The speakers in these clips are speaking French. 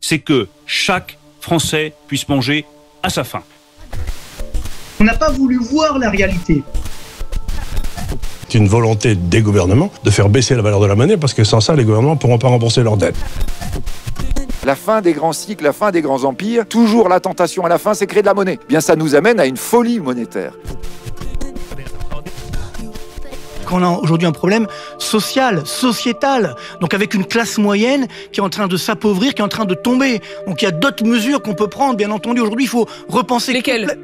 c'est que chaque Français puisse manger à sa faim. On n'a pas voulu voir la réalité. C'est une volonté des gouvernements de faire baisser la valeur de la monnaie parce que sans ça, les gouvernements ne pourront pas rembourser leurs dettes. La fin des grands cycles, la fin des grands empires, toujours la tentation à la fin, c'est créer de la monnaie. Bien, ça nous amène à une folie monétaire. Qu'on a aujourd'hui un problème social, sociétal, donc avec une classe moyenne qui est en train de s'appauvrir, qui est en train de tomber. Donc il y a d'autres mesures qu'on peut prendre, bien entendu. Aujourd'hui, il faut repenser... Lesquelles ?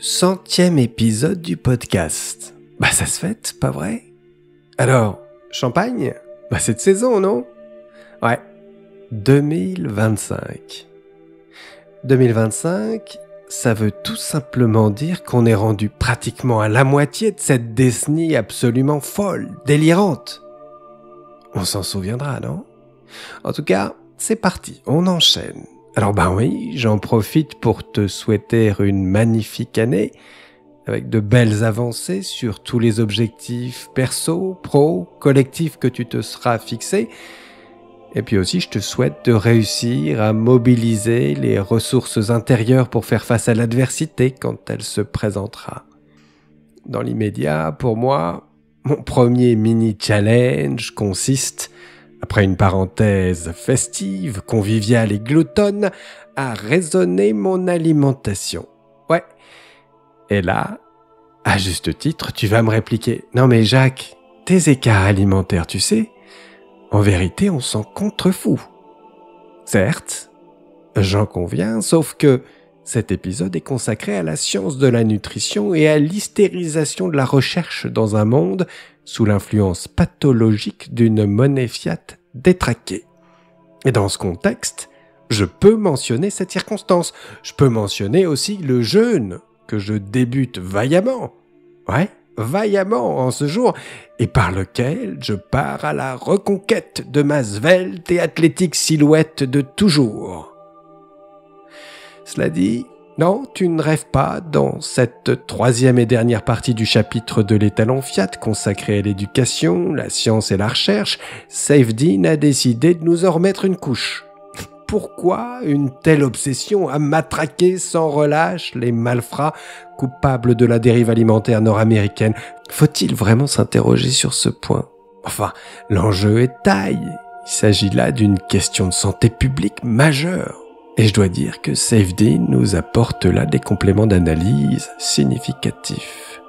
Centième épisode du podcast. Bah ça se fête, pas vrai ? Alors, champagne ? Bah c'est de saison, non ? Ouais. 2025. 2025, ça veut tout simplement dire qu'on est rendu pratiquement à la moitié de cette décennie absolument folle, délirante. On s'en souviendra, non ? En tout cas, c'est parti, on enchaîne. Alors ben oui, j'en profite pour te souhaiter une magnifique année, avec de belles avancées sur tous les objectifs perso, pro, collectifs que tu te seras fixés. Et puis aussi, je te souhaite de réussir à mobiliser les ressources intérieures pour faire face à l'adversité quand elle se présentera. Dans l'immédiat, pour moi, mon premier mini-challenge consiste, après une parenthèse festive, conviviale et gloutonne, à raisonner mon alimentation. Ouais. Et là, à juste titre, tu vas me répliquer « Non mais Jacques, tes écarts alimentaires, tu sais, en vérité, on s'en contrefout. » Certes, j'en conviens, sauf que cet épisode est consacré à la science de la nutrition et à l'hystérisation de la recherche dans un monde sous l'influence pathologique d'une monnaie fiat détraquée. Et dans ce contexte, je peux mentionner cette circonstance. Je peux mentionner aussi le jeûne que je débute vaillamment. Ouais, vaillamment en ce jour, et par lequel je pars à la reconquête de ma svelte et athlétique silhouette de toujours. Cela dit, non, tu ne rêves pas, dans cette troisième et dernière partie du chapitre de l'étalon Fiat consacré à l'éducation, la science et la recherche, Saifedean a décidé de nous en remettre une couche. Pourquoi une telle obsession à matraquer sans relâche les malfrats coupables de la dérive alimentaire nord-américaine ? Faut-il vraiment s'interroger sur ce point ? Enfin, l'enjeu est taille. Il s'agit là d'une question de santé publique majeure. Et je dois dire que Saifedean nous apporte là des compléments d'analyse significatifs.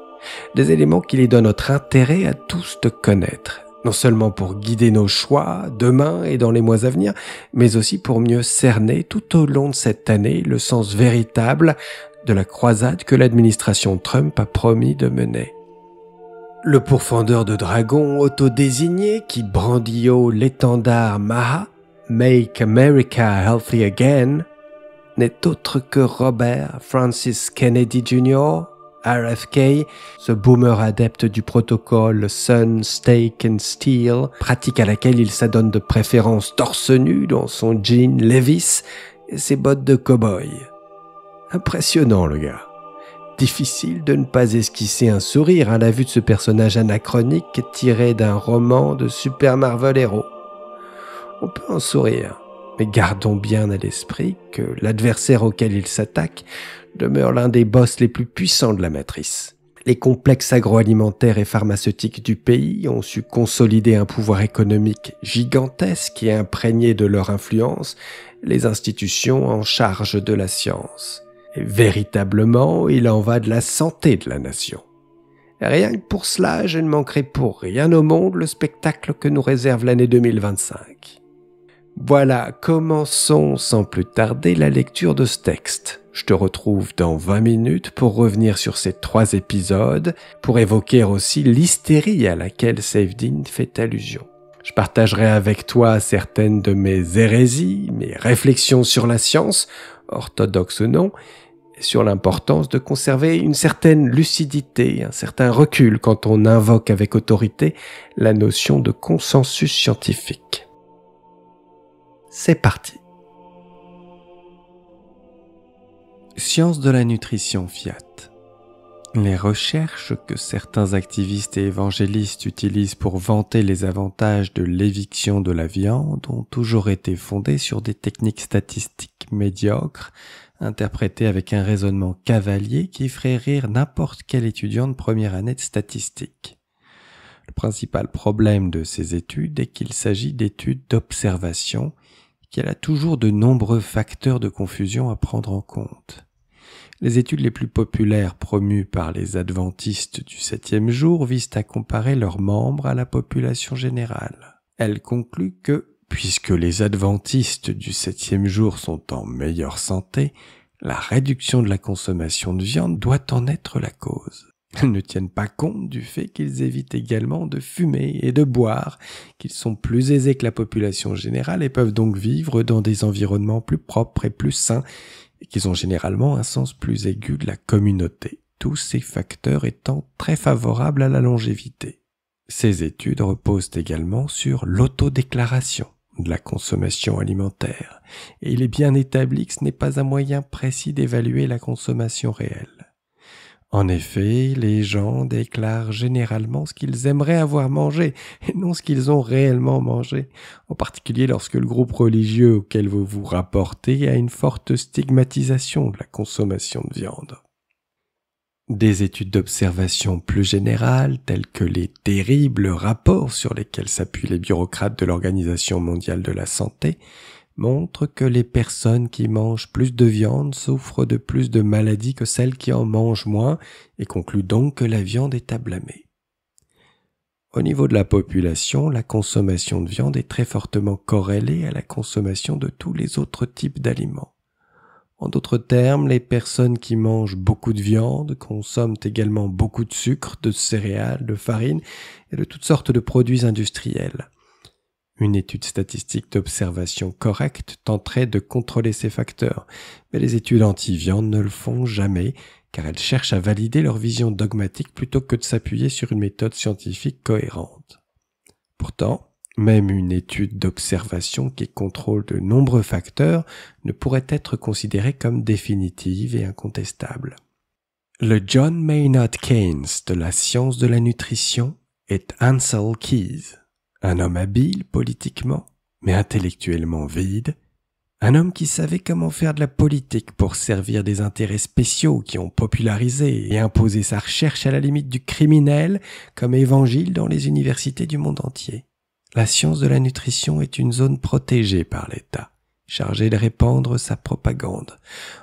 Des éléments qui les donnent notre intérêt à tous de connaître. Non seulement pour guider nos choix demain et dans les mois à venir, mais aussi pour mieux cerner tout au long de cette année le sens véritable de la croisade que l'administration Trump a promis de mener. Le pourfendeur de dragons autodésigné qui brandit haut l'étendard Maha, Make America Healthy Again, n'est autre que Robert Francis Kennedy Jr., RFK, ce boomer adepte du protocole Sun, Steak and Steel, pratique à laquelle il s'adonne de préférence torse nu dans son jean Levi's et ses bottes de cow-boy. Impressionnant le gars. Difficile de ne pas esquisser un sourire à la vue de ce personnage anachronique tiré d'un roman de Super Marvel Hero. On peut en sourire, mais gardons bien à l'esprit que l'adversaire auquel il s'attaque demeure l'un des boss les plus puissants de la matrice. Les complexes agroalimentaires et pharmaceutiques du pays ont su consolider un pouvoir économique gigantesque et imprégner de leur influence les institutions en charge de la science. Et véritablement, il en va de la santé de la nation. Rien que pour cela, je ne manquerai pour rien au monde le spectacle que nous réserve l'année 2025. Voilà, commençons sans plus tarder la lecture de ce texte. Je te retrouve dans 20 minutes pour revenir sur ces 3 épisodes, pour évoquer aussi l'hystérie à laquelle Saifedean fait allusion. Je partagerai avec toi certaines de mes hérésies, mes réflexions sur la science, orthodoxe ou non, et sur l'importance de conserver une certaine lucidité, un certain recul quand on invoque avec autorité la notion de consensus scientifique. C'est parti. Science de la nutrition Fiat. Les recherches que certains activistes et évangélistes utilisent pour vanter les avantages de l'éviction de la viande ont toujours été fondées sur des techniques statistiques médiocres, interprétées avec un raisonnement cavalier qui ferait rire n'importe quel étudiant de première année de statistique. Le principal problème de ces études est qu'il s'agit d'études d'observation, qu'elle a toujours de nombreux facteurs de confusion à prendre en compte. Les études les plus populaires promues par les adventistes du 7e jour visent à comparer leurs membres à la population générale. Elles concluent que, puisque les adventistes du 7e jour sont en meilleure santé, la réduction de la consommation de viande doit en être la cause. Elles ne tiennent pas compte du fait qu'ils évitent également de fumer et de boire, qu'ils sont plus aisés que la population générale et peuvent donc vivre dans des environnements plus propres et plus sains, et qu'ils ont généralement un sens plus aigu de la communauté, tous ces facteurs étant très favorables à la longévité. Ces études reposent également sur l'autodéclaration de la consommation alimentaire, et il est bien établi que ce n'est pas un moyen précis d'évaluer la consommation réelle. En effet, les gens déclarent généralement ce qu'ils aimeraient avoir mangé et non ce qu'ils ont réellement mangé, en particulier lorsque le groupe religieux auquel vous vous rapportez a une forte stigmatisation de la consommation de viande. Des études d'observation plus générales, telles que les terribles rapports sur lesquels s'appuient les bureaucrates de l'Organisation mondiale de la santé, montrent que les personnes qui mangent plus de viande souffrent de plus de maladies que celles qui en mangent moins et concluent donc que la viande est à blâmer. Au niveau de la population, la consommation de viande est très fortement corrélée à la consommation de tous les autres types d'aliments. En d'autres termes, les personnes qui mangent beaucoup de viande consomment également beaucoup de sucre, de céréales, de farine et de toutes sortes de produits industriels. Une étude statistique d'observation correcte tenterait de contrôler ces facteurs, mais les études anti-viande ne le font jamais, car elles cherchent à valider leur vision dogmatique plutôt que de s'appuyer sur une méthode scientifique cohérente. Pourtant, même une étude d'observation qui contrôle de nombreux facteurs ne pourrait être considérée comme définitive et incontestable. Le John Maynard Keynes de la science de la nutrition est Ancel Keys. Un homme habile politiquement, mais intellectuellement vide. Un homme qui savait comment faire de la politique pour servir des intérêts spéciaux qui ont popularisé et imposé sa recherche à la limite du criminel comme évangile dans les universités du monde entier. La science de la nutrition est une zone protégée par l'État, chargée de répandre sa propagande.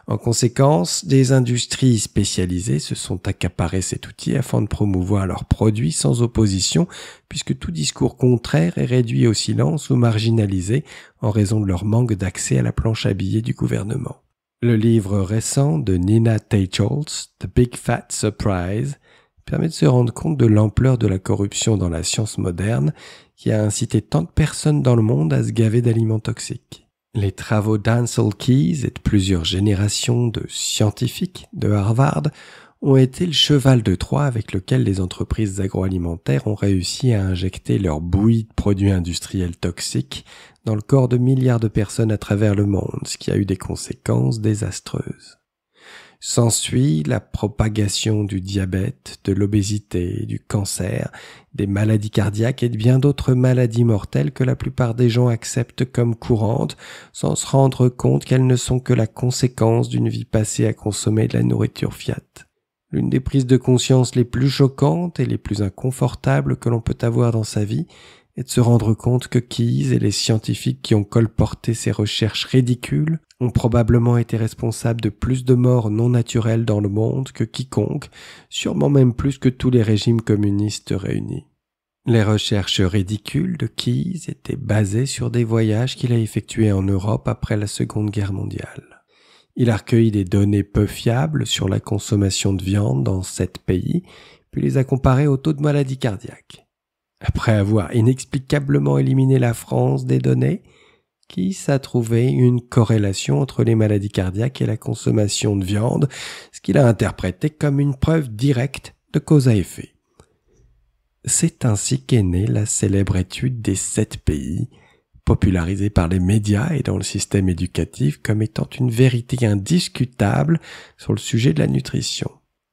En conséquence, des industries spécialisées se sont accaparées cet outil afin de promouvoir leurs produits sans opposition, puisque tout discours contraire est réduit au silence ou marginalisé en raison de leur manque d'accès à la planche à billets du gouvernement. Le livre récent de Nina Teicholz, The Big Fat Surprise, permet de se rendre compte de l'ampleur de la corruption dans la science moderne qui a incité tant de personnes dans le monde à se gaver d'aliments toxiques. Les travaux d'Ancel Keys et de plusieurs générations de scientifiques de Harvard ont été le cheval de Troie avec lequel les entreprises agroalimentaires ont réussi à injecter leur bouillie de produits industriels toxiques dans le corps de milliards de personnes à travers le monde, ce qui a eu des conséquences désastreuses. S'ensuit la propagation du diabète, de l'obésité, du cancer, des maladies cardiaques et de bien d'autres maladies mortelles que la plupart des gens acceptent comme courantes, sans se rendre compte qu'elles ne sont que la conséquence d'une vie passée à consommer de la nourriture fiat. L'une des prises de conscience les plus choquantes et les plus inconfortables que l'on peut avoir dans sa vie est de se rendre compte que Keys et les scientifiques qui ont colporté ces recherches ridicules ont probablement été responsables de plus de morts non naturelles dans le monde que quiconque, sûrement même plus que tous les régimes communistes réunis. Les recherches ridicules de Keys étaient basées sur des voyages qu'il a effectués en Europe après la Seconde Guerre mondiale. Il a recueilli des données peu fiables sur la consommation de viande dans 7 pays, puis les a comparées au taux de maladie cardiaque. Après avoir inexplicablement éliminé la France des données, Keys a trouvé une corrélation entre les maladies cardiaques et la consommation de viande, ce qu'il a interprété comme une preuve directe de cause à effet. C'est ainsi qu'est née la célèbre étude des 7 pays, popularisée par les médias et dans le système éducatif comme étant une vérité indiscutable sur le sujet de la nutrition.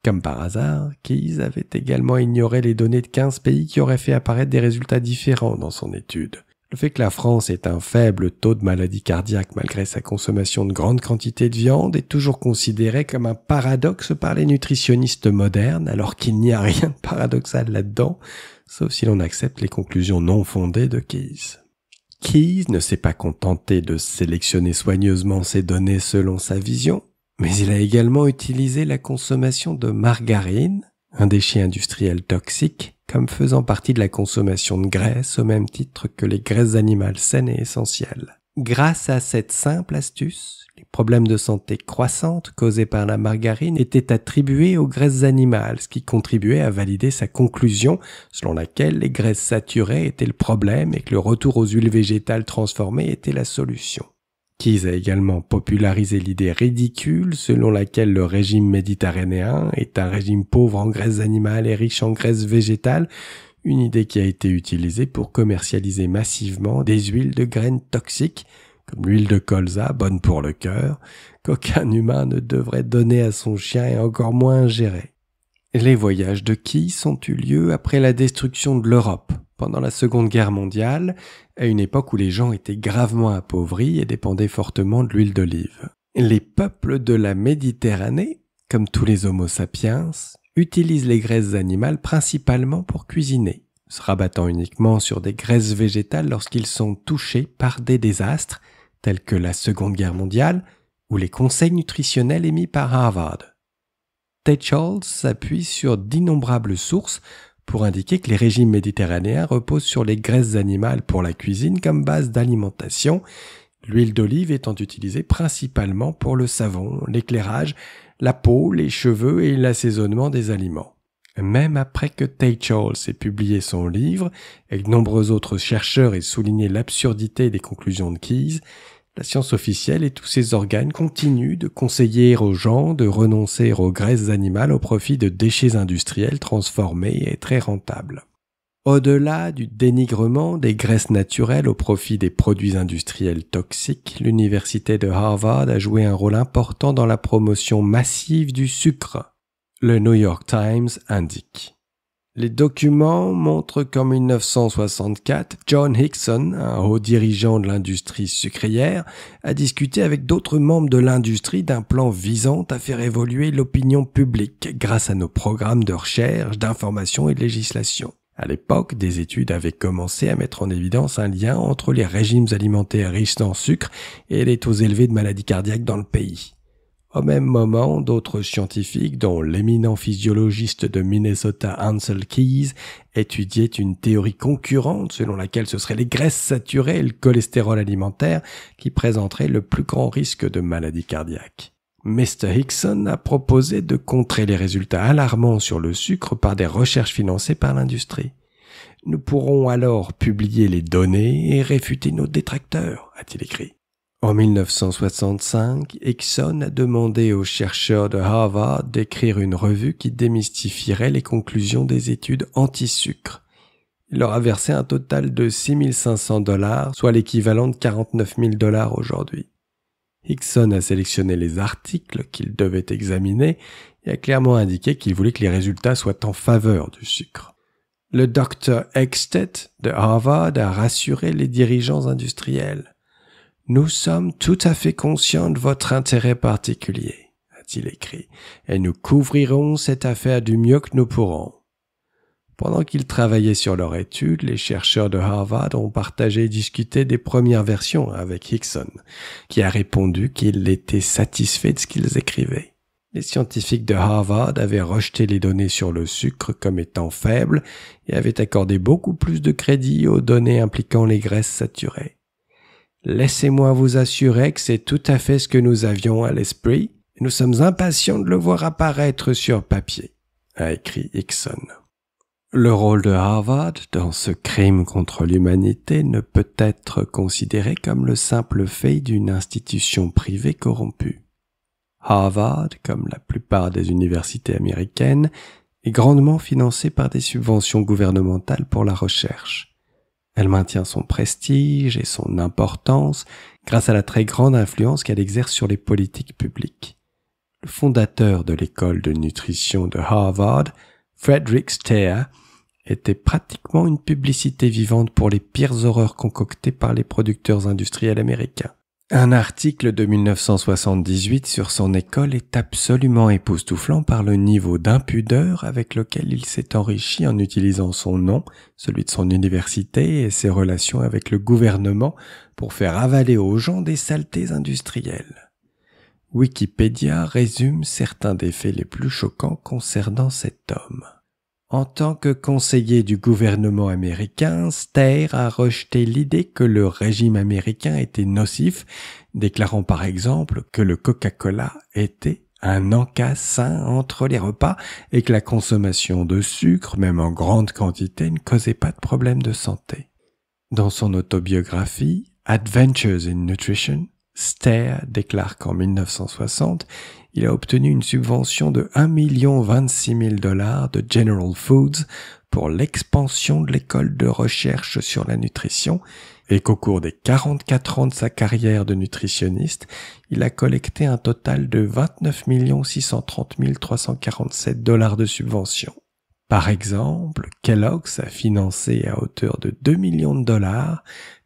Comme par hasard, Keyes avait également ignoré les données de 15 pays qui auraient fait apparaître des résultats différents dans son étude. Le fait que la France ait un faible taux de maladie cardiaque malgré sa consommation de grandes quantités de viande est toujours considéré comme un paradoxe par les nutritionnistes modernes, alors qu'il n'y a rien de paradoxal là-dedans, sauf si l'on accepte les conclusions non fondées de Keyes. Keyes ne s'est pas contenté de sélectionner soigneusement ces données selon sa vision, mais il a également utilisé la consommation de margarine, un déchet industriel toxique, comme faisant partie de la consommation de graisse au même titre que les graisses animales saines et essentielles. Grâce à cette simple astuce, les problèmes de santé croissantes causés par la margarine étaient attribués aux graisses animales, ce qui contribuait à valider sa conclusion selon laquelle les graisses saturées étaient le problème et que le retour aux huiles végétales transformées était la solution. Keyes a également popularisé l'idée ridicule selon laquelle le régime méditerranéen est un régime pauvre en graisses animales et riche en graisses végétales, une idée qui a été utilisée pour commercialiser massivement des huiles de graines toxiques, comme l'huile de colza, bonne pour le cœur, qu'aucun humain ne devrait donner à son chien et encore moins ingérer. Les voyages de Keyes ont eu lieu après la destruction de l'Europe, pendant la Seconde Guerre mondiale, à une époque où les gens étaient gravement appauvris et dépendaient fortement de l'huile d'olive. Les peuples de la Méditerranée, comme tous les Homo sapiens, utilisent les graisses animales principalement pour cuisiner, se rabattant uniquement sur des graisses végétales lorsqu'ils sont touchés par des désastres, tels que la Seconde Guerre mondiale ou les conseils nutritionnels émis par Harvard. Techholz s'appuie sur d'innombrables sources pour indiquer que les régimes méditerranéens reposent sur les graisses animales pour la cuisine comme base d'alimentation, l'huile d'olive étant utilisée principalement pour le savon, l'éclairage, la peau, les cheveux et l'assaisonnement des aliments. Même après que Techholz ait publié son livre et que de nombreux autres chercheurs aient souligné l'absurdité des conclusions de Keyes, la science officielle et tous ses organes continuent de conseiller aux gens de renoncer aux graisses animales au profit de déchets industriels transformés et très rentables. Au-delà du dénigrement des graisses naturelles au profit des produits industriels toxiques, l'université de Harvard a joué un rôle important dans la promotion massive du sucre. Le New York Times indique. Les documents montrent qu'en 1964, John Hickson, un haut dirigeant de l'industrie sucrière, a discuté avec d'autres membres de l'industrie d'un plan visant à faire évoluer l'opinion publique grâce à nos programmes de recherche, d'information et de législation. À l'époque, des études avaient commencé à mettre en évidence un lien entre les régimes alimentaires riches en sucre et les taux élevés de maladies cardiaques dans le pays. Au même moment, d'autres scientifiques, dont l'éminent physiologiste de Minnesota Ansel Keys, étudiaient une théorie concurrente selon laquelle ce seraient les graisses saturées et le cholestérol alimentaire qui présenteraient le plus grand risque de maladie cardiaque. Mr. Hickson a proposé de contrer les résultats alarmants sur le sucre par des recherches financées par l'industrie. Nous pourrons alors publier les données et réfuter nos détracteurs, a-t-il écrit. En 1965, Hickson a demandé aux chercheurs de Harvard d'écrire une revue qui démystifierait les conclusions des études anti-sucre. Il leur a versé un total de $6 500, soit l'équivalent de $49 000 aujourd'hui. Hickson a sélectionné les articles qu'il devait examiner et a clairement indiqué qu'il voulait que les résultats soient en faveur du sucre. Le Dr. Eckstedt de Harvard a rassuré les dirigeants industriels. « Nous sommes tout à fait conscients de votre intérêt particulier, » a-t-il écrit, « et nous couvrirons cette affaire du mieux que nous pourrons. » Pendant qu'ils travaillaient sur leur étude, les chercheurs de Harvard ont partagé et discuté des premières versions avec Hickson, qui a répondu qu'il était satisfait de ce qu'ils écrivaient. Les scientifiques de Harvard avaient rejeté les données sur le sucre comme étant faibles et avaient accordé beaucoup plus de crédit aux données impliquant les graisses saturées. « Laissez-moi vous assurer que c'est tout à fait ce que nous avions à l'esprit et nous sommes impatients de le voir apparaître sur papier », a écrit Hickson. Le rôle de Harvard dans ce crime contre l'humanité ne peut être considéré comme le simple fait d'une institution privée corrompue. Harvard, comme la plupart des universités américaines, est grandement financée par des subventions gouvernementales pour la recherche. Elle maintient son prestige et son importance grâce à la très grande influence qu'elle exerce sur les politiques publiques. Le fondateur de l'école de nutrition de Harvard, Frederick Steer, était pratiquement une publicité vivante pour les pires horreurs concoctées par les producteurs industriels américains. Un article de 1978 sur son école est absolument époustouflant par le niveau d'impudeur avec lequel il s'est enrichi en utilisant son nom, celui de son université et ses relations avec le gouvernement pour faire avaler aux gens des saletés industrielles. Wikipédia résume certains des faits les plus choquants concernant cet homme. En tant que conseiller du gouvernement américain, Steer a rejeté l'idée que le régime américain était nocif, déclarant par exemple que le Coca-Cola était un encas sain entre les repas et que la consommation de sucre, même en grande quantité, ne causait pas de problème de santé. Dans son autobiographie « Adventures in Nutrition », Steer déclare qu'en 1960, il a obtenu une subvention de $1,026 000 de General Foods pour l'expansion de l'école de recherche sur la nutrition et qu'au cours des 44 ans de sa carrière de nutritionniste, il a collecté un total de $29 630 347 de subventions. Par exemple, Kellogg's a financé à hauteur de $2 millions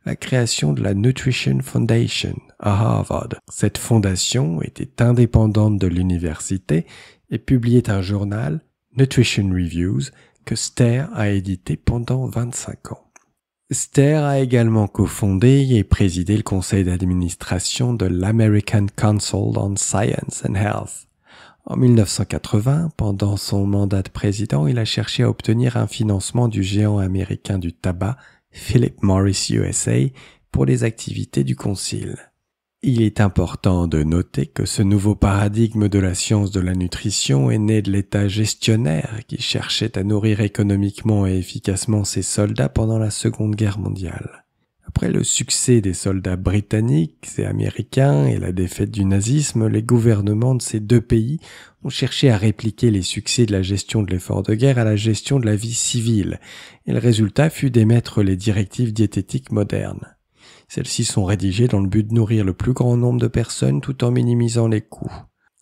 la création de la Nutrition Foundation à Harvard. Cette fondation était indépendante de l'université et publiait un journal, Nutrition Reviews, que Steer a édité pendant 25 ans. Steer a également cofondé et présidé le conseil d'administration de l'American Council on Science and Health. En 1980, pendant son mandat de président, il a cherché à obtenir un financement du géant américain du tabac, Philip Morris USA, pour les activités du Concile. Il est important de noter que ce nouveau paradigme de la science de la nutrition est né de l'État gestionnaire qui cherchait à nourrir économiquement et efficacement ses soldats pendant la Seconde Guerre mondiale. Après le succès des soldats britanniques et américains et la défaite du nazisme, les gouvernements de ces deux pays ont cherché à répliquer les succès de la gestion de l'effort de guerre à la gestion de la vie civile, et le résultat fut d'émettre les directives diététiques modernes. Celles-ci sont rédigées dans le but de nourrir le plus grand nombre de personnes tout en minimisant les coûts.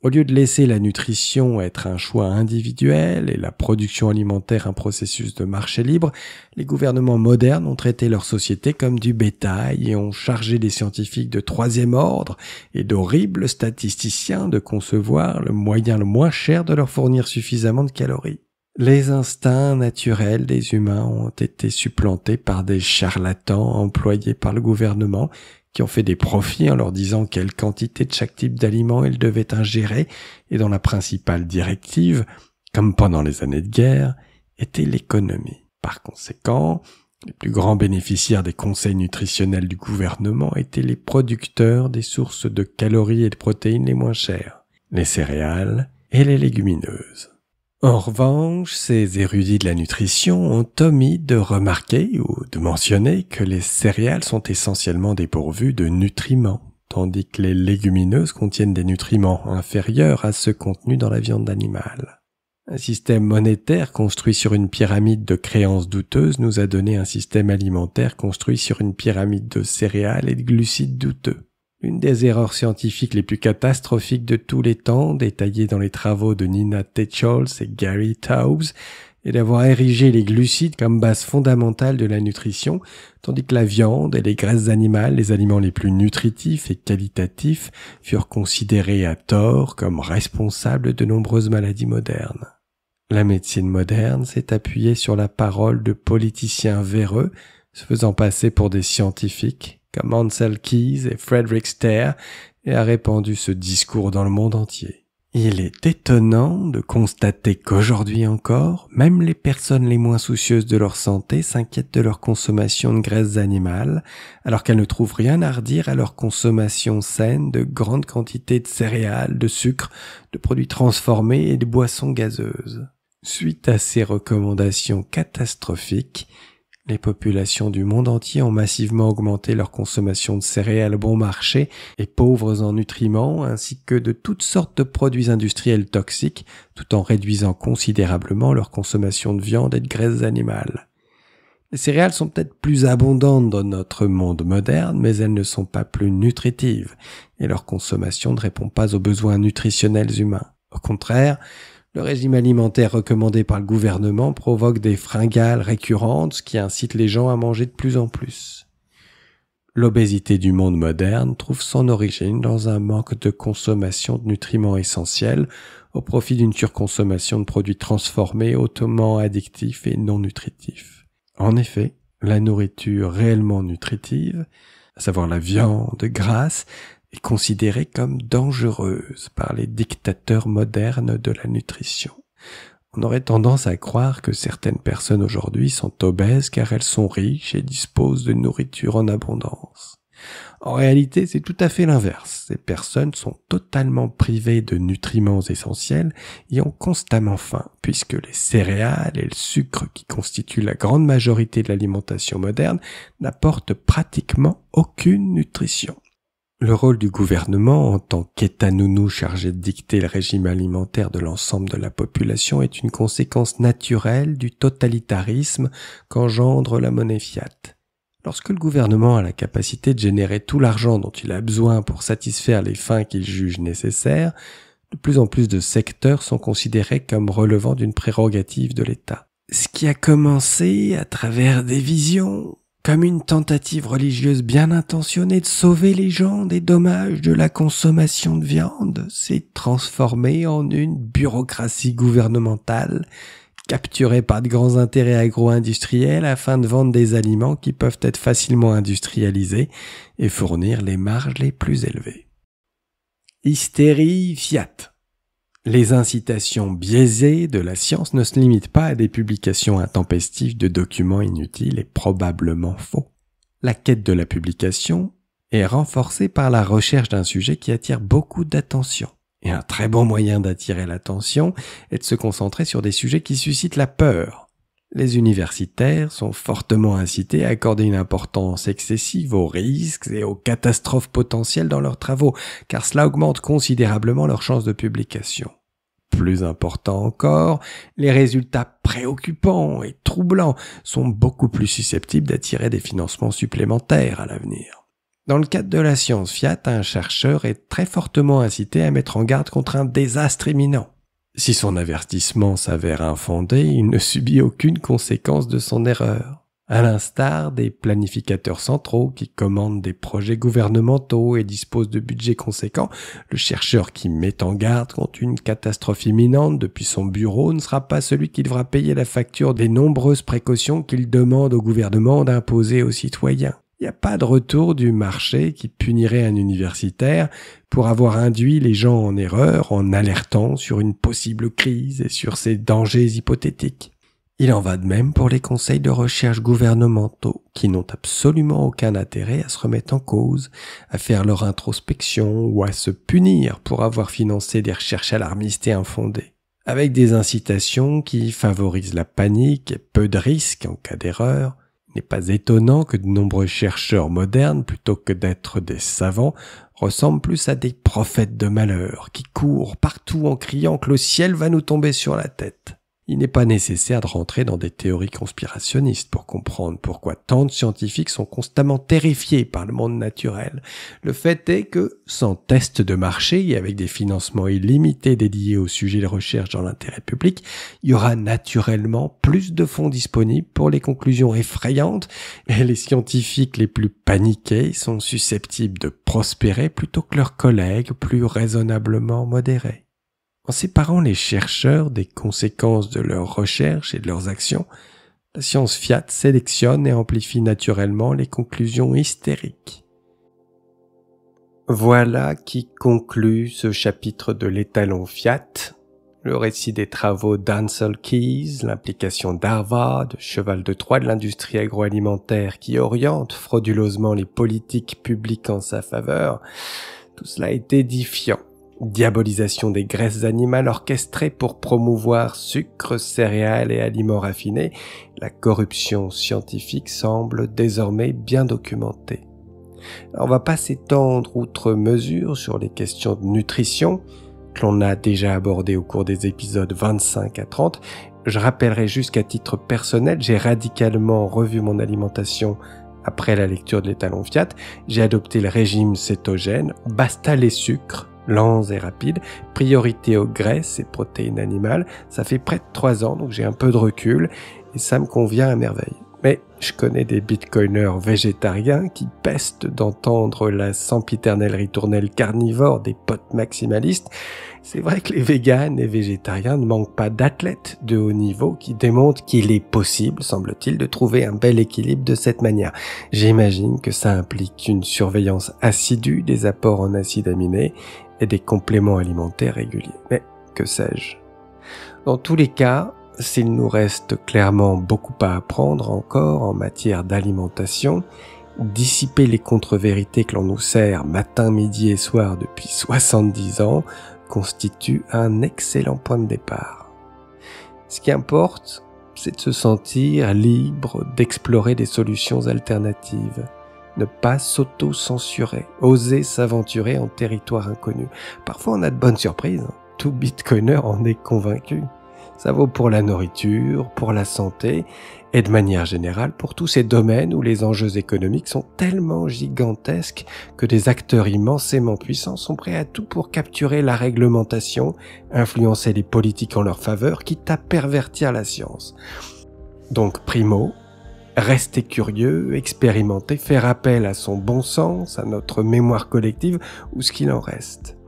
Au lieu de laisser la nutrition être un choix individuel et la production alimentaire un processus de marché libre, les gouvernements modernes ont traité leur société comme du bétail et ont chargé des scientifiques de troisième ordre et d'horribles statisticiens de concevoir le moyen le moins cher de leur fournir suffisamment de calories. Les instincts naturels des humains ont été supplantés par des charlatans employés par le gouvernement qui ont fait des profits en leur disant quelle quantité de chaque type d'aliment ils devaient ingérer et dont la principale directive, comme pendant les années de guerre, était l'économie. Par conséquent, les plus grands bénéficiaires des conseils nutritionnels du gouvernement étaient les producteurs des sources de calories et de protéines les moins chères, les céréales et les légumineuses. En revanche, ces érudits de la nutrition ont omis de remarquer ou de mentionner que les céréales sont essentiellement dépourvues de nutriments, tandis que les légumineuses contiennent des nutriments inférieurs à ceux contenus dans la viande animale. Un système monétaire construit sur une pyramide de créances douteuses nous a donné un système alimentaire construit sur une pyramide de céréales et de glucides douteux. L'une des erreurs scientifiques les plus catastrophiques de tous les temps, détaillée dans les travaux de Nina Teicholz et Gary Taubes, est d'avoir érigé les glucides comme base fondamentale de la nutrition, tandis que la viande et les graisses animales, les aliments les plus nutritifs et qualitatifs, furent considérés à tort comme responsables de nombreuses maladies modernes. La médecine moderne s'est appuyée sur la parole de politiciens véreux, se faisant passer pour des scientifiques, comme Ancel Keys et Frederick Steer, et a répandu ce discours dans le monde entier. Il est étonnant de constater qu'aujourd'hui encore, même les personnes les moins soucieuses de leur santé s'inquiètent de leur consommation de graisses animales, alors qu'elles ne trouvent rien à redire à leur consommation saine de grandes quantités de céréales, de sucre, de produits transformés et de boissons gazeuses. Suite à ces recommandations catastrophiques, les populations du monde entier ont massivement augmenté leur consommation de céréales bon marché et pauvres en nutriments, ainsi que de toutes sortes de produits industriels toxiques, tout en réduisant considérablement leur consommation de viande et de graisses animales. Les céréales sont peut-être plus abondantes dans notre monde moderne, mais elles ne sont pas plus nutritives, et leur consommation ne répond pas aux besoins nutritionnels humains. Au contraire, le régime alimentaire recommandé par le gouvernement provoque des fringales récurrentes, ce qui incite les gens à manger de plus en plus. L'obésité du monde moderne trouve son origine dans un manque de consommation de nutriments essentiels au profit d'une surconsommation de produits transformés, hautement addictifs et non nutritifs. En effet, la nourriture réellement nutritive, à savoir la viande grasse, est considérée comme dangereuse par les dictateurs modernes de la nutrition. On aurait tendance à croire que certaines personnes aujourd'hui sont obèses car elles sont riches et disposent de nourriture en abondance. En réalité, c'est tout à fait l'inverse. Ces personnes sont totalement privées de nutriments essentiels et ont constamment faim, puisque les céréales et le sucre qui constituent la grande majorité de l'alimentation moderne n'apportent pratiquement aucune nutrition. Le rôle du gouvernement en tant qu'État-nounou chargé de dicter le régime alimentaire de l'ensemble de la population est une conséquence naturelle du totalitarisme qu'engendre la monnaie fiat. Lorsque le gouvernement a la capacité de générer tout l'argent dont il a besoin pour satisfaire les fins qu'il juge nécessaires, de plus en plus de secteurs sont considérés comme relevant d'une prérogative de l'État. Ce qui a commencé à travers des visions, comme une tentative religieuse bien intentionnée de sauver les gens des dommages de la consommation de viande, s'est transformé en une bureaucratie gouvernementale capturés par de grands intérêts agro-industriels afin de vendre des aliments qui peuvent être facilement industrialisés et fournir les marges les plus élevées. Hystérie fiat. Les incitations biaisées de la science ne se limitent pas à des publications intempestives de documents inutiles et probablement faux. La quête de la publication est renforcée par la recherche d'un sujet qui attire beaucoup d'attention. Et un très bon moyen d'attirer l'attention est de se concentrer sur des sujets qui suscitent la peur. Les universitaires sont fortement incités à accorder une importance excessive aux risques et aux catastrophes potentielles dans leurs travaux, car cela augmente considérablement leurs chances de publication. Plus important encore, les résultats préoccupants et troublants sont beaucoup plus susceptibles d'attirer des financements supplémentaires à l'avenir. Dans le cadre de la science fiat, un chercheur est très fortement incité à mettre en garde contre un désastre imminent. Si son avertissement s'avère infondé, il ne subit aucune conséquence de son erreur. À l'instar des planificateurs centraux qui commandent des projets gouvernementaux et disposent de budgets conséquents, le chercheur qui met en garde contre une catastrophe imminente depuis son bureau ne sera pas celui qui devra payer la facture des nombreuses précautions qu'il demande au gouvernement d'imposer aux citoyens. Il n'y a pas de retour du marché qui punirait un universitaire pour avoir induit les gens en erreur en alertant sur une possible crise et sur ses dangers hypothétiques. Il en va de même pour les conseils de recherche gouvernementaux qui n'ont absolument aucun intérêt à se remettre en cause, à faire leur introspection ou à se punir pour avoir financé des recherches alarmistes et infondées. Avec des incitations qui favorisent la panique et peu de risques en cas d'erreur, il n'est pas étonnant que de nombreux chercheurs modernes, plutôt que d'être des savants, ressemblent plus à des prophètes de malheur qui courent partout en criant que le ciel va nous tomber sur la tête. Il n'est pas nécessaire de rentrer dans des théories conspirationnistes pour comprendre pourquoi tant de scientifiques sont constamment terrifiés par le monde naturel. Le fait est que, sans test de marché et avec des financements illimités dédiés au sujet de recherche dans l'intérêt public, il y aura naturellement plus de fonds disponibles pour les conclusions effrayantes et les scientifiques les plus paniqués sont susceptibles de prospérer plutôt que leurs collègues plus raisonnablement modérés. En séparant les chercheurs des conséquences de leurs recherches et de leurs actions, la science fiat sélectionne et amplifie naturellement les conclusions hystériques. Voilà qui conclut ce chapitre de l'étalon fiat, le récit des travaux d'Ansel Keys, l'implication d'Harvard, cheval de Troie de l'industrie agroalimentaire qui oriente frauduleusement les politiques publiques en sa faveur. Tout cela est édifiant. Diabolisation des graisses animales orchestrée pour promouvoir sucre, céréales et aliments raffinés, la corruption scientifique semble désormais bien documentée. Alors, on va pas s'étendre outre mesure sur les questions de nutrition, que l'on a déjà abordées au cours des épisodes 25 à 30, Je rappellerai juste qu'à titre personnel, j'ai radicalement revu mon alimentation après la lecture de l'étalon Fiat. J'ai adopté le régime cétogène, basta les sucres, lents et rapides, priorité aux graisses et protéines animales. Ça fait près de 3 ans, donc j'ai un peu de recul et ça me convient à merveille. Mais je connais des bitcoiners végétariens qui pestent d'entendre la sempiternelle ritournelle carnivore des potes maximalistes. C'est vrai que les véganes et végétariens ne manquent pas d'athlètes de haut niveau qui démontrent qu'il est possible, semble-t-il, de trouver un bel équilibre de cette manière. J'imagine que ça implique une surveillance assidue des apports en acides aminés et des compléments alimentaires réguliers. Mais que sais-je ? Dans tous les cas, s'il nous reste clairement beaucoup à apprendre encore en matière d'alimentation, dissiper les contre-vérités que l'on nous sert matin, midi et soir depuis 70 ans constitue un excellent point de départ. Ce qui importe, c'est de se sentir libre d'explorer des solutions alternatives, ne pas s'auto-censurer, oser s'aventurer en territoire inconnu. Parfois on a de bonnes surprises, tout bitcoiner en est convaincu. Ça vaut pour la nourriture, pour la santé et de manière générale pour tous ces domaines où les enjeux économiques sont tellement gigantesques que des acteurs immensément puissants sont prêts à tout pour capturer la réglementation, influencer les politiques en leur faveur, quitte à pervertir la science. Donc primo, rester curieux, expérimenter, faire appel à son bon sens, à notre mémoire collective ou ce qu'il en reste.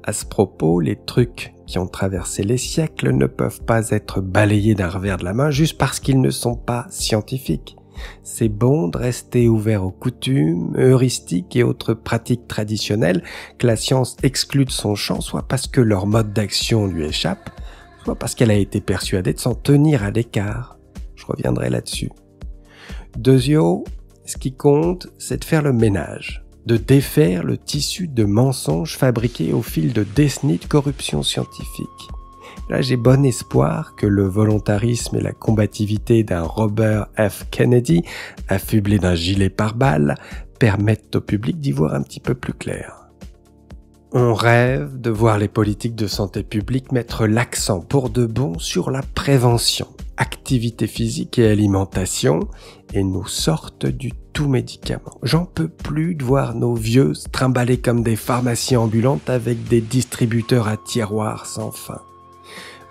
À ce propos, les trucs qui ont traversé les siècles ne peuvent pas être balayés d'un revers de la main juste parce qu'ils ne sont pas scientifiques. C'est bon de rester ouvert aux coutumes, heuristiques et autres pratiques traditionnelles que la science exclut de son champ, soit parce que leur mode d'action lui échappe, soit parce qu'elle a été persuadée de s'en tenir à l'écart. Je reviendrai là-dessus. Deuxièmement, ce qui compte, c'est de faire le ménage, de défaire le tissu de mensonges fabriqués au fil de décennies de corruption scientifique. Là, j'ai bon espoir que le volontarisme et la combativité d'un Robert F. Kennedy, affublé d'un gilet pare-balles, permettent au public d'y voir un petit peu plus clair. On rêve de voir les politiques de santé publique mettre l'accent pour de bon sur la prévention, activité physique et alimentation, et nous sortent du tout médicament. J'en peux plus de voir nos vieux se trimballer comme des pharmacies ambulantes avec des distributeurs à tiroirs sans fin.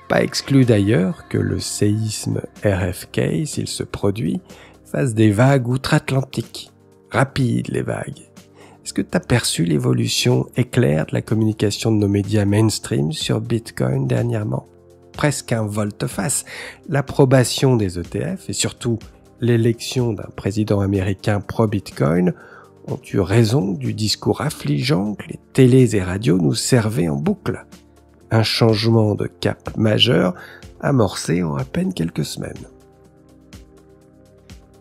Pas exclu d'ailleurs que le séisme RFK, s'il se produit, fasse des vagues outre-Atlantique. Rapides les vagues. Est-ce que t'as perçu l'évolution éclair de la communication de nos médias mainstream sur Bitcoin dernièrement ? Presque un volte-face. L'approbation des ETF et surtout l'élection d'un président américain pro-Bitcoin ont eu raison du discours affligeant que les télés et radios nous servaient en boucle. Un changement de cap majeur amorcé en à peine quelques semaines.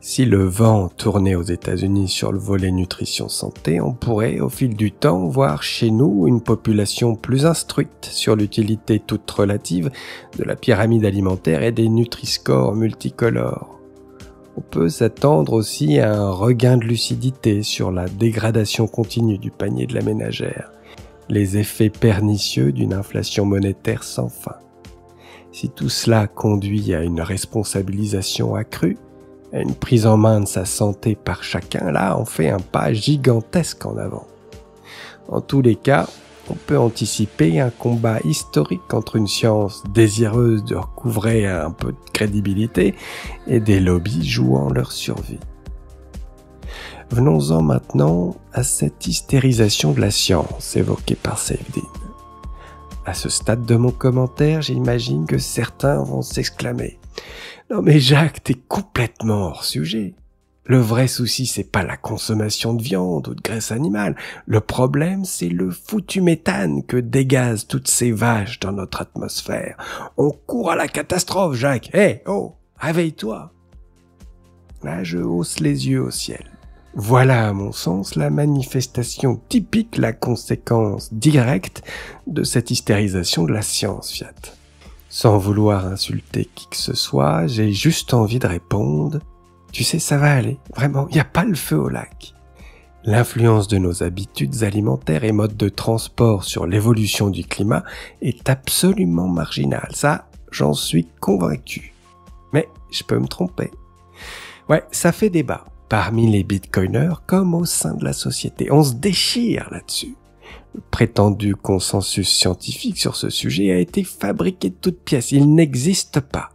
Si le vent tournait aux États-Unis sur le volet nutrition-santé, on pourrait, au fil du temps, voir chez nous une population plus instruite sur l'utilité toute relative de la pyramide alimentaire et des Nutri-Score multicolores. On peut s'attendre aussi à un regain de lucidité sur la dégradation continue du panier de la ménagère, les effets pernicieux d'une inflation monétaire sans fin. Si tout cela conduit à une responsabilisation accrue, à une prise en main de sa santé par chacun, là, on fait un pas gigantesque en avant. En tous les cas, on peut anticiper un combat historique entre une science désireuse de recouvrer un peu de crédibilité et des lobbies jouant leur survie. Venons-en maintenant à cette hystérisation de la science évoquée par Saifedean. À ce stade de mon commentaire, j'imagine que certains vont s'exclamer « Non mais Jacques, t'es complètement hors sujet. Le vrai souci, c'est pas la consommation de viande ou de graisse animale. Le problème, c'est le foutu méthane que dégazent toutes ces vaches dans notre atmosphère. On court à la catastrophe, Jacques. Oh, réveille-toi. » Là, je hausse les yeux au ciel. Voilà, à mon sens, la manifestation typique, la conséquence directe de cette hystérisation de la science, Fiat. Sans vouloir insulter qui que ce soit, j'ai juste envie de répondre « Tu sais, ça va aller, vraiment, y a pas le feu au lac. » L'influence de nos habitudes alimentaires et modes de transport sur l'évolution du climat est absolument marginale. Ça, j'en suis convaincu. Mais je peux me tromper. Ouais, ça fait débat, parmi les bitcoiners comme au sein de la société. On se déchire là-dessus. Le prétendu consensus scientifique sur ce sujet a été fabriqué de toutes pièces. Il n'existe pas.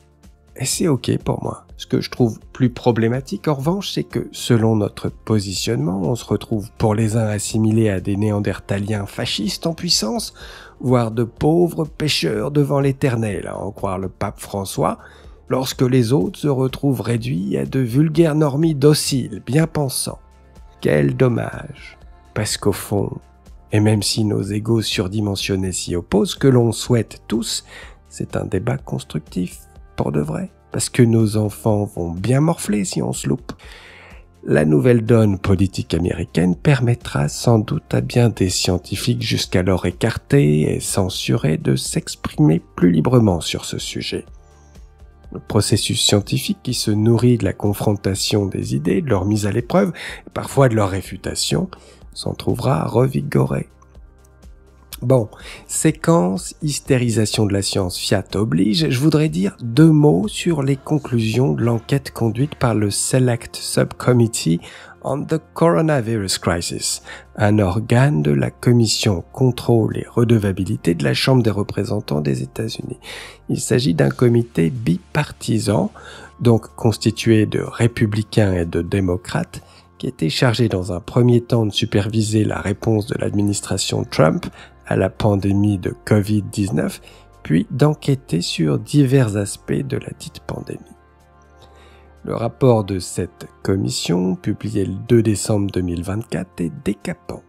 Et c'est ok pour moi. Ce que je trouve plus problématique, en revanche, c'est que, selon notre positionnement, on se retrouve pour les uns assimilés à des néandertaliens fascistes en puissance, voire de pauvres pécheurs devant l'Éternel, à en croire le pape François, lorsque les autres se retrouvent réduits à de vulgaires normies dociles, bien pensants. Quel dommage. Parce qu'au fond, et même si nos égos surdimensionnés s'y opposent, ce que l'on souhaite tous, c'est un débat constructif, pour de vrai. Parce que nos enfants vont bien morfler si on se loupe. La nouvelle donne politique américaine permettra sans doute à bien des scientifiques jusqu'alors écartés et censurés de s'exprimer plus librement sur ce sujet. Le processus scientifique qui se nourrit de la confrontation des idées, de leur mise à l'épreuve, et parfois de leur réfutation, s'en trouvera revigoré. Bon, séquence hystérisation de la science fiat oblige, je voudrais dire 2 mots sur les conclusions de l'enquête conduite par le Select Subcommittee on the Coronavirus Crisis, un organe de la Commission Contrôle et Redevabilité de la Chambre des représentants des États-Unis. Il s'agit d'un comité bipartisan, donc constitué de républicains et de démocrates, qui était chargé dans un premier temps de superviser la réponse de l'administration Trump à la pandémie de Covid-19, puis d'enquêter sur divers aspects de la dite pandémie. Le rapport de cette commission, publié le 2 décembre 2024, est décapant.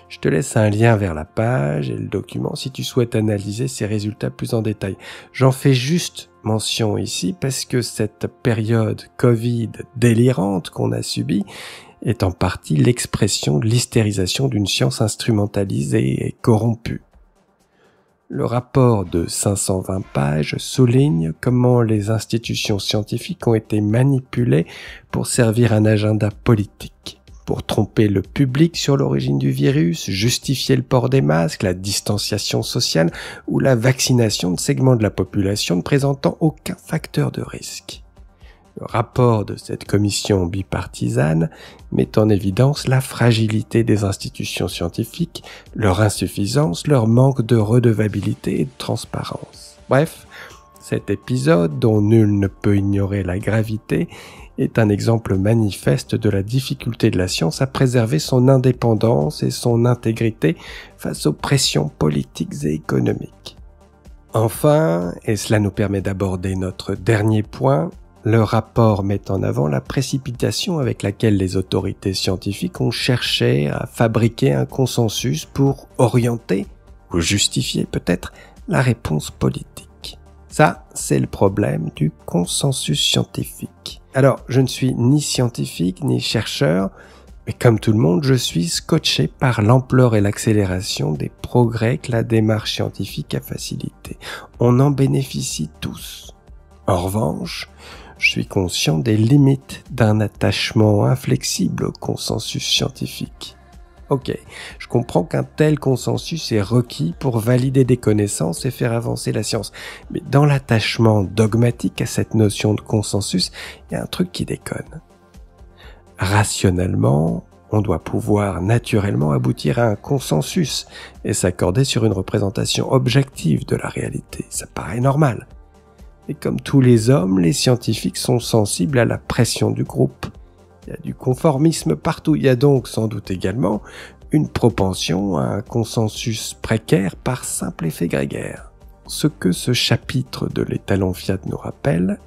Je te laisse un lien vers la page et le document si tu souhaites analyser ces résultats plus en détail. J'en fais juste mention ici parce que cette période Covid délirante qu'on a subie est en partie l'expression de l'hystérisation d'une science instrumentalisée et corrompue. Le rapport de 520 pages souligne comment les institutions scientifiques ont été manipulées pour servir un agenda politique, pour tromper le public sur l'origine du virus, justifier le port des masques, la distanciation sociale ou la vaccination de segments de la population ne présentant aucun facteur de risque. Le rapport de cette commission bipartisane met en évidence la fragilité des institutions scientifiques, leur insuffisance, leur manque de redevabilité et de transparence. Bref, cet épisode, dont nul ne peut ignorer la gravité, est un exemple manifeste de la difficulté de la science à préserver son indépendance et son intégrité face aux pressions politiques et économiques. Enfin, et cela nous permet d'aborder notre dernier point, le rapport met en avant la précipitation avec laquelle les autorités scientifiques ont cherché à fabriquer un consensus pour orienter, ou justifier peut-être, la réponse politique. Ça, c'est le problème du consensus scientifique. Alors, je ne suis ni scientifique ni chercheur, mais comme tout le monde, je suis scotché par l'ampleur et l'accélération des progrès que la démarche scientifique a facilité. On en bénéficie tous. En revanche, je suis conscient des limites d'un attachement inflexible au consensus scientifique. Ok, je comprends qu'un tel consensus est requis pour valider des connaissances et faire avancer la science. Mais dans l'attachement dogmatique à cette notion de consensus, il y a un truc qui déconne. Rationnellement, on doit pouvoir naturellement aboutir à un consensus et s'accorder sur une représentation objective de la réalité. Ça paraît normal. Et comme tous les hommes, les scientifiques sont sensibles à la pression du groupe. Il y a du conformisme partout. Il y a donc sans doute également une propension à un consensus précaire par simple effet grégaire. Ce que ce chapitre de l'étalon Fiat nous rappelle,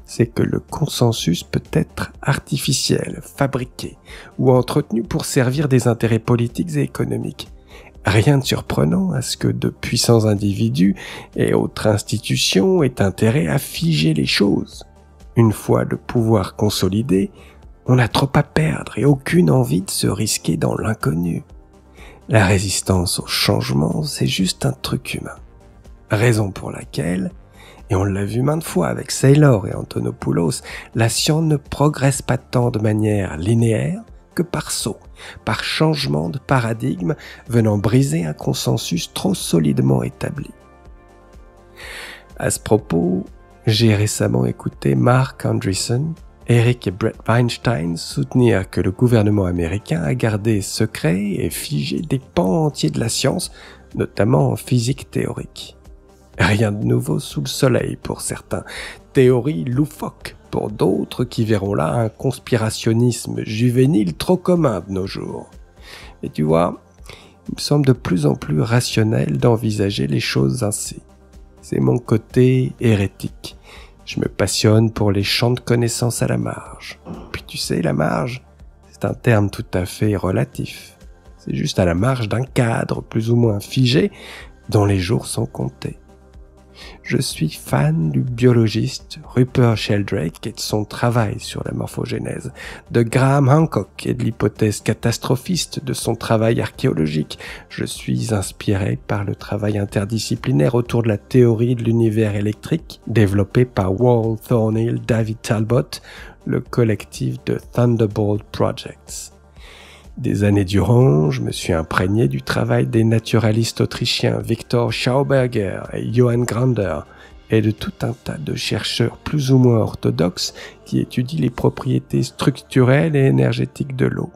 c'est que le consensus peut être artificiel, fabriqué ou entretenu pour servir des intérêts politiques et économiques. Rien de surprenant à ce que de puissants individus et autres institutions aient intérêt à figer les choses. Une fois le pouvoir consolidé, on n'a trop à perdre et aucune envie de se risquer dans l'inconnu. La résistance au changement, c'est juste un truc humain. Raison pour laquelle, et on l'a vu maintes fois avec Saylor et Antonopoulos, la science ne progresse pas tant de manière linéaire que par saut, par changement de paradigme venant briser un consensus trop solidement établi. À ce propos, j'ai récemment écouté Mark Andreessen, Eric et Brett Weinstein soutenir que le gouvernement américain a gardé secret et figé des pans entiers de la science, notamment en physique théorique. Rien de nouveau sous le soleil pour certains, théorie loufoque pour d'autres qui verront là un conspirationnisme juvénile trop commun de nos jours. Mais tu vois, il me semble de plus en plus rationnel d'envisager les choses ainsi. C'est mon côté hérétique. Je me passionne pour les champs de connaissances à la marge. Puis tu sais, la marge, c'est un terme tout à fait relatif. C'est juste à la marge d'un cadre plus ou moins figé dont les jours sont comptés. Je suis fan du biologiste Rupert Sheldrake et de son travail sur la morphogénèse, de Graham Hancock et de l'hypothèse catastrophiste de son travail archéologique. Je suis inspiré par le travail interdisciplinaire autour de la théorie de l'univers électrique développé par Wal Thornhill, David Talbot, le collectif de Thunderbolt Projects. Des années durant, je me suis imprégné du travail des naturalistes autrichiens Victor Schauberger et Johann Grander et de tout un tas de chercheurs plus ou moins orthodoxes qui étudient les propriétés structurelles et énergétiques de l'eau.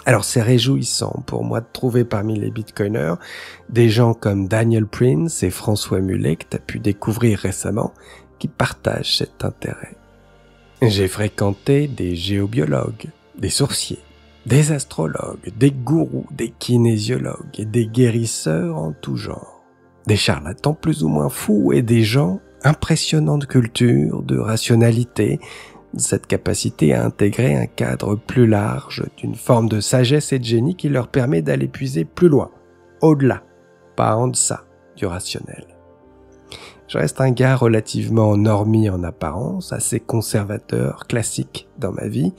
Alors c'est réjouissant pour moi de trouver parmi les bitcoiners des gens comme Daniel Prince et François Mullet que tu as pu découvrir récemment qui partagent cet intérêt. J'ai fréquenté des géobiologues, des sourciers, des astrologues, des gourous, des kinésiologues et des guérisseurs en tout genre. Des charlatans plus ou moins fous et des gens impressionnants de culture, de rationalité, de cette capacité à intégrer un cadre plus large, d'une forme de sagesse et de génie qui leur permet d'aller puiser plus loin, au-delà, pas en deçà du rationnel. Je reste un gars relativement normie en apparence, assez conservateur, classique dans ma vie,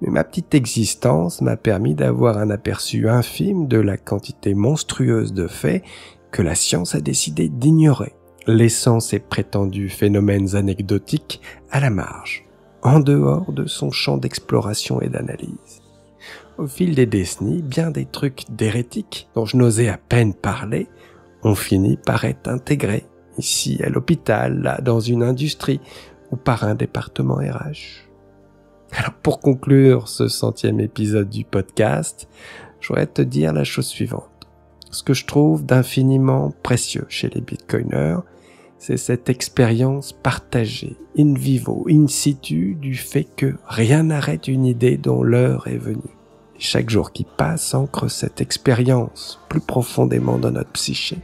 mais ma petite existence m'a permis d'avoir un aperçu infime de la quantité monstrueuse de faits que la science a décidé d'ignorer, laissant ces prétendus phénomènes anecdotiques à la marge, en dehors de son champ d'exploration et d'analyse. Au fil des décennies, bien des trucs d'hérétiques dont je n'osais à peine parler ont fini par être intégrés, ici à l'hôpital, là dans une industrie ou par un département RH. Alors pour conclure ce 100e épisode du podcast, je voudrais te dire la chose suivante. Ce que je trouve d'infiniment précieux chez les bitcoiners, c'est cette expérience partagée, in vivo, in situ, du fait que rien n'arrête une idée dont l'heure est venue. Et chaque jour qui passe ancre cette expérience plus profondément dans notre psyché.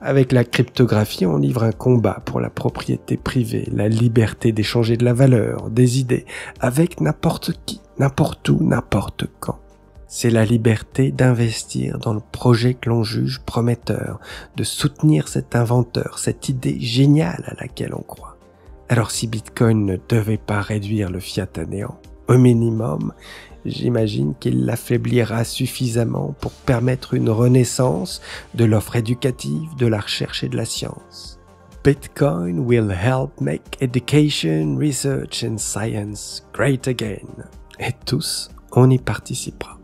Avec la cryptographie, on livre un combat pour la propriété privée, la liberté d'échanger de la valeur, des idées, avec n'importe qui, n'importe où, n'importe quand. C'est la liberté d'investir dans le projet que l'on juge prometteur, de soutenir cet inventeur, cette idée géniale à laquelle on croit. Alors si Bitcoin ne devait pas réduire le fiat à néant, au minimum, j'imagine qu'il l'affaiblira suffisamment pour permettre une renaissance de l'offre éducative, de la recherche et de la science. Bitcoin will help make education, research and science great again. Et tous, on y participera.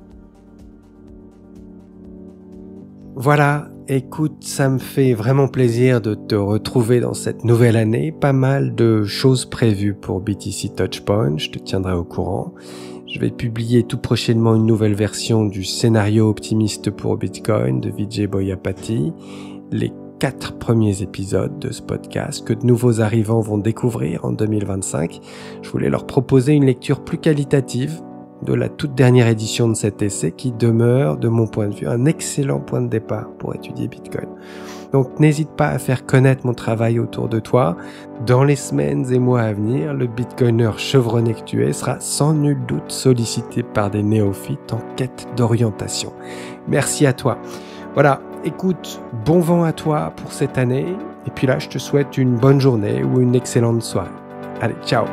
Voilà, écoute, ça me fait vraiment plaisir de te retrouver dans cette nouvelle année. Pas mal de choses prévues pour BTC Touchpoint, je te tiendrai au courant. Je vais publier tout prochainement une nouvelle version du scénario optimiste pour Bitcoin de Vijay Boyapati, les 4 premiers épisodes de ce podcast que de nouveaux arrivants vont découvrir en 2025. Je voulais leur proposer une lecture plus qualitative de la toute dernière édition de cet essai qui demeure, de mon point de vue, un excellent point de départ pour étudier Bitcoin. Donc n'hésite pas à faire connaître mon travail autour de toi. Dans les semaines et mois à venir, le bitcoiner chevronné que tu es sera sans nul doute sollicité par des néophytes en quête d'orientation. Merci à toi. Voilà, écoute, bon vent à toi pour cette année. Et puis là, je te souhaite une bonne journée ou une excellente soirée. Allez, ciao!